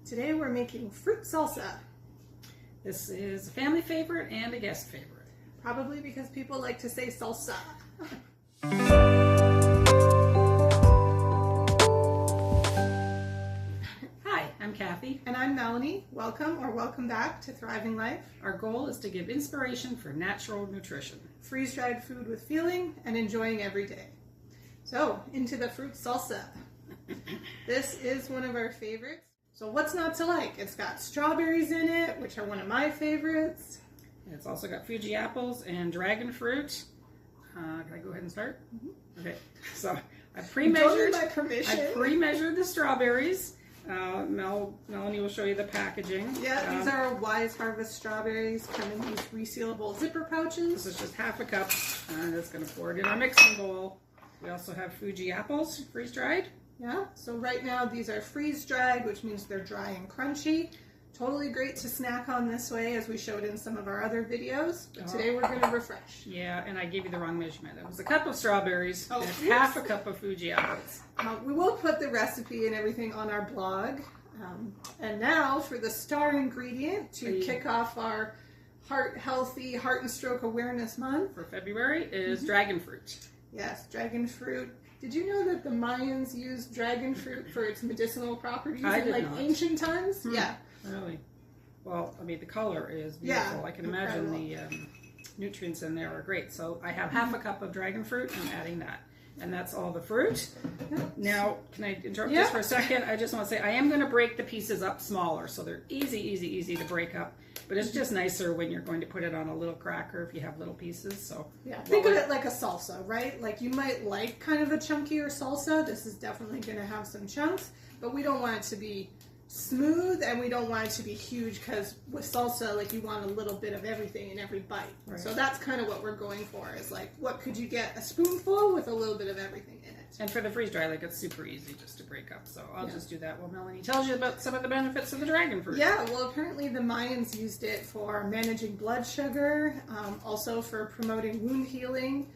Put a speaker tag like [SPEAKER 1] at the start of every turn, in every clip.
[SPEAKER 1] Today we're making fruit salsa.
[SPEAKER 2] This is a family favorite and a guest favorite.
[SPEAKER 1] Probably because people like to say salsa.
[SPEAKER 2] Hi, I'm Cathy.
[SPEAKER 1] And I'm Melanie. Welcome or welcome back to Thriving Life.
[SPEAKER 2] Our goal is to give inspiration for natural nutrition.
[SPEAKER 1] Freeze-dried food with feeling and enjoying every day. So, into the fruit salsa. This is one of our favorites. So what's not to like? It's got strawberries in it, which are one of my favorites.
[SPEAKER 2] It's also got fuji apples and dragon fruit. Can I go ahead and start? Mm-hmm. Okay. So I pre-measured.
[SPEAKER 1] Don't need my permission.
[SPEAKER 2] I pre-measured the strawberries. Melanie will show you the packaging.
[SPEAKER 1] Yeah, these are Wise Harvest strawberries. Come in these resealable zipper pouches.
[SPEAKER 2] This is just half a cup. That's going to pour it in our mixing bowl. We also have fuji apples, freeze-dried.
[SPEAKER 1] Yeah, so right now these are freeze-dried, which means they're dry and crunchy. Totally great to snack on this way, as we showed in some of our other videos. But today we're going to refresh.
[SPEAKER 2] Yeah, and I gave you the wrong measurement. It was a cup of strawberries and
[SPEAKER 1] oops.
[SPEAKER 2] half a cup of fuji apples.
[SPEAKER 1] We will put the recipe and everything on our blog. And now for the star ingredient to kick off our heart-healthy Heart and Stroke Awareness Month.
[SPEAKER 2] For February is dragon fruit.
[SPEAKER 1] Yes, dragon fruit. Did you know that the Mayans used dragon fruit for its medicinal properties in ancient times? Yeah.
[SPEAKER 2] Really? Well, I mean, the color is beautiful.
[SPEAKER 1] Yeah,
[SPEAKER 2] I can imagine the nutrients in there are great. So I have half a cup of dragon fruit. I'm adding that. And that's all the fruit. Now, can I interrupt this for a second? I just want to say I am going to break the pieces up smaller so they're easy to break up. But it's just nicer when you're going to put it on a little cracker if you have little pieces. So
[SPEAKER 1] yeah, think of it like a salsa, right? Like you might like kind of a chunkier salsa. This is definitely going to have some chunks, but we don't want it to be smooth and we don't want it to be huge, because with salsa, like, you want a little bit of everything in every bite. Right. So that's kind of what we're going for, is like, what could you get a spoonful with a little bit of everything in it.
[SPEAKER 2] And for the freeze dry, like, it's super easy just to break up. So I'll just do that while Melanie tells you about some of the benefits of the dragon fruit.
[SPEAKER 1] Yeah, well, apparently the Mayans used it for managing blood sugar, also for promoting wound healing.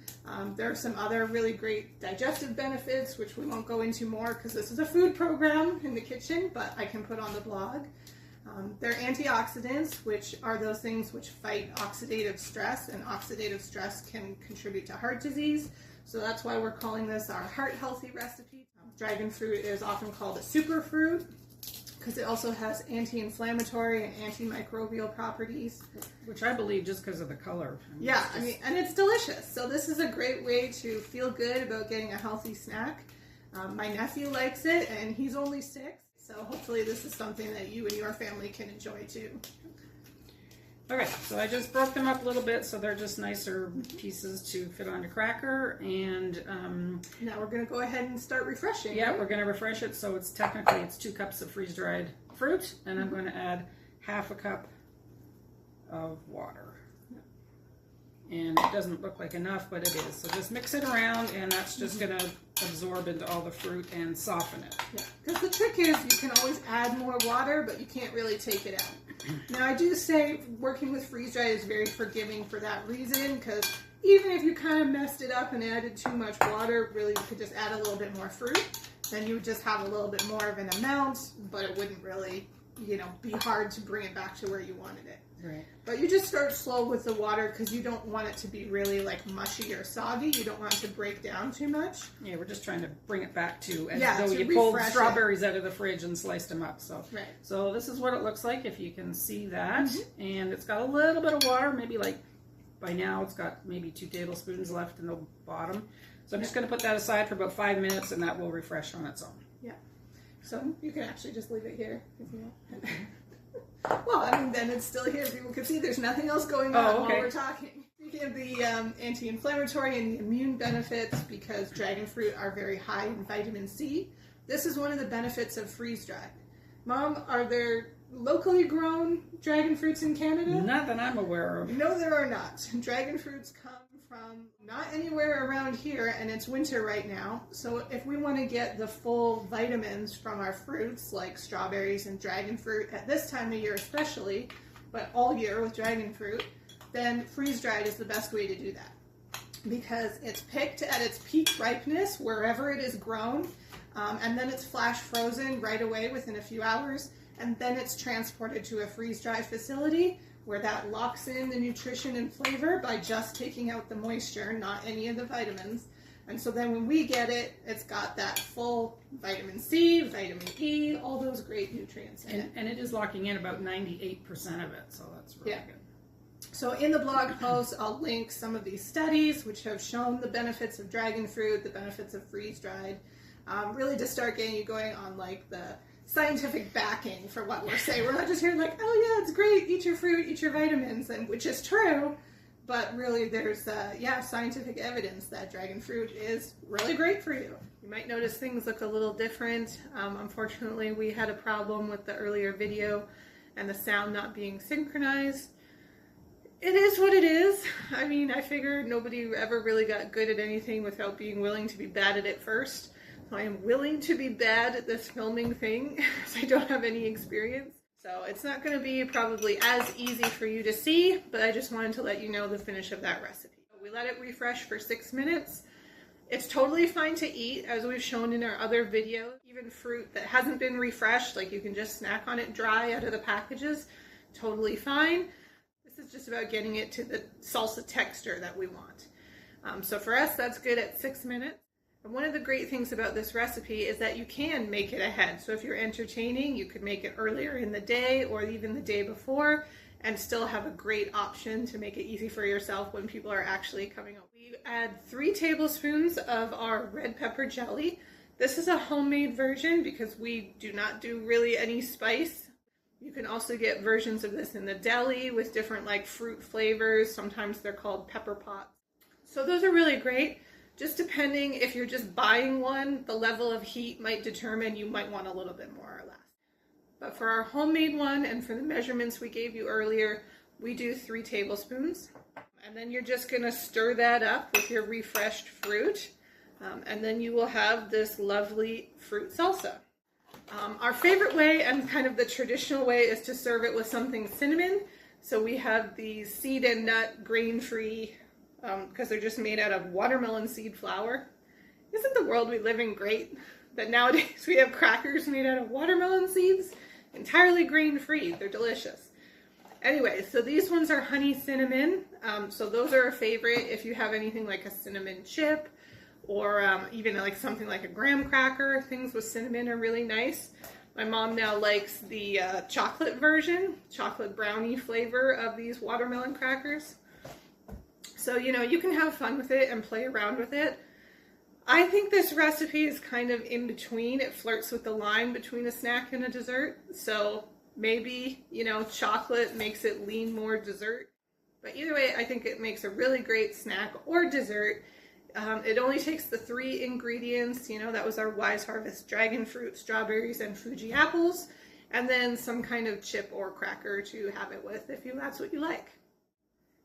[SPEAKER 1] There are some other really great digestive benefits, which we won't go into more because this is a food program in the kitchen, but I can put on the blog. They're antioxidants, which are those things which fight oxidative stress, and oxidative stress can contribute to heart disease. So that's why we're calling this our heart healthy recipe. Dragon fruit is often called a superfruit because it also has anti-inflammatory and antimicrobial properties. Which I believe just because of the color. Yeah, I mean, and it's delicious. So this is a great way to feel good about getting a healthy snack. My nephew likes it, and he's only 6. So hopefully this is something that you and your family can enjoy too. Okay,
[SPEAKER 2] so I just broke them up a little bit so they're just nicer pieces to fit on a cracker. And
[SPEAKER 1] now we're going to go ahead and start refreshing.
[SPEAKER 2] Yeah, we're going to refresh it. So it's technically 2 cups of freeze-dried fruit, and I'm going to add half a cup of water. And it doesn't look like enough, but it is. So just mix it around, and that's just going to absorb into all the fruit and soften it.
[SPEAKER 1] Yeah, because the trick is you can always add more water, but you can't really take it out. Now, I do say working with freeze-dried is very forgiving for that reason, because even if you kind of messed it up and added too much water, really you could just add a little bit more fruit. Then you would just have a little bit more of an amount, but it wouldn't really, be hard to bring it back to where you wanted it.
[SPEAKER 2] Right.
[SPEAKER 1] But you just start slow with the water because you don't want it to be really like mushy or soggy. You don't want it to break down too much.
[SPEAKER 2] Yeah, we're just trying to bring it back to as though
[SPEAKER 1] to
[SPEAKER 2] you pulled strawberries out of the fridge and sliced them up. So, so this is what it looks like if you can see that. And it's got a little bit of water, maybe like by now it's got maybe 2 tablespoons left in the bottom. So I'm just going to put that aside for about 5 minutes, and that will refresh on its own. Yeah. So you can actually just leave it here if you want. Well, I mean, then it's still here. People can see there's nothing else going on while we're talking. Speaking of the anti-inflammatory and the immune benefits, because dragon fruit are very high in vitamin C, this is one of the benefits of freeze-dried. Mom, are there locally grown dragon fruits in Canada? Not that I'm aware of.
[SPEAKER 1] No, there are not. Dragon fruits come from not anywhere around here, and it's winter right now. So if we want to get the full vitamins from our fruits, like strawberries and dragon fruit, at this time of year especially, but all year with dragon fruit, then freeze-dried is the best way to do that. Because it's picked at its peak ripeness wherever it is grown, and then it's flash frozen right away within a few hours. and then it's transported to a freeze-dry facility where that locks in the nutrition and flavor by just taking out the moisture, not any of the vitamins. And so then when we get it, it's got that full vitamin C, vitamin E, all those great nutrients in it.
[SPEAKER 2] And it is locking in about 98% of it, so that's really good.
[SPEAKER 1] So in the blog post, I'll link some of these studies which have shown the benefits of dragon fruit, the benefits of freeze-dried, really to start getting you going on like the scientific backing for what we're saying. We're not just here like, oh yeah, it's great, eat your fruit, eat your vitamins, and which is true. But really, there's scientific evidence that dragon fruit is really great for you. You might notice things look a little different. Unfortunately, we had a problem with the earlier video and the sound not being synchronized. It is what it is. I mean, I figured nobody ever really got good at anything without being willing to be bad at it first. So I am willing to be bad at this filming thing because I don't have any experience. So it's not going to be probably as easy for you to see, but I just wanted to let you know the finish of that recipe. We let it refresh for 6 minutes. It's totally fine to eat, as we've shown in our other videos. Even fruit that hasn't been refreshed, like you can just snack on it dry out of the packages, totally fine. This is just about getting it to the salsa texture that we want. So for us, that's good at 6 minutes. And one of the great things about this recipe is that you can make it ahead. So if you're entertaining, you could make it earlier in the day or even the day before and still have a great option to make it easy for yourself when people are actually coming over. We add 3 tablespoons of our red pepper jelly. This is a homemade version because we do not do really any spice. You can also get versions of this in the deli with different like fruit flavors. Sometimes they're called pepper pots. So those are really great. Just depending if you're just buying one, the level of heat might determine you might want a little bit more or less. But for our homemade one and for the measurements we gave you earlier, we do 3 tablespoons. And then you're just going to stir that up with your refreshed fruit. And then you will have this lovely fruit salsa. Our favorite way and kind of the traditional way is to serve it with something cinnamon. So we have these seed and nut grain-free because they're just made out of watermelon seed flour. Isn't the world we live in great? That nowadays we have crackers made out of watermelon seeds, entirely grain-free. They're delicious. Anyway, so these ones are honey cinnamon. So those are a favorite if you have anything like a cinnamon chip or even like something like a graham cracker. Things with cinnamon are really nice. My mom now likes the chocolate version, chocolate brownie flavor of these watermelon crackers. So, you know, you can have fun with it and play around with it. I think this recipe is kind of in between. It flirts with the line between a snack and a dessert. So maybe, you know, chocolate makes it lean more dessert. But either way, I think it makes a really great snack or dessert. It only takes the 3 ingredients. You know, that was our Wise Harvest dragon fruit, strawberries, and Fuji apples. And then some kind of chip or cracker to have it with if that's what you like.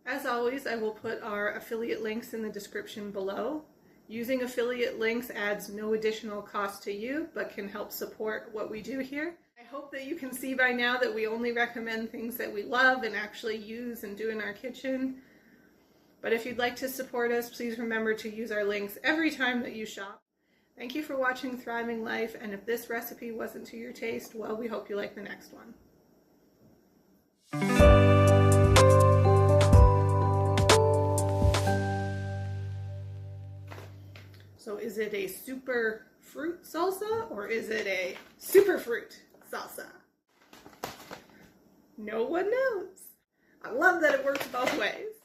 [SPEAKER 1] As always, I will put our affiliate links in the description below. Using affiliate links adds no additional cost to you, but can help support what we do here. I hope that you can see by now that we only recommend things that we love and actually use and do in our kitchen. But if you'd like to support us, please remember to use our links every time that you shop. Thank you for watching Thriving Life, and if this recipe wasn't to your taste, well, we hope you like the next one. So is it a super fruit salsa or is it a super fruit salsa? No one knows. I love that it works both ways.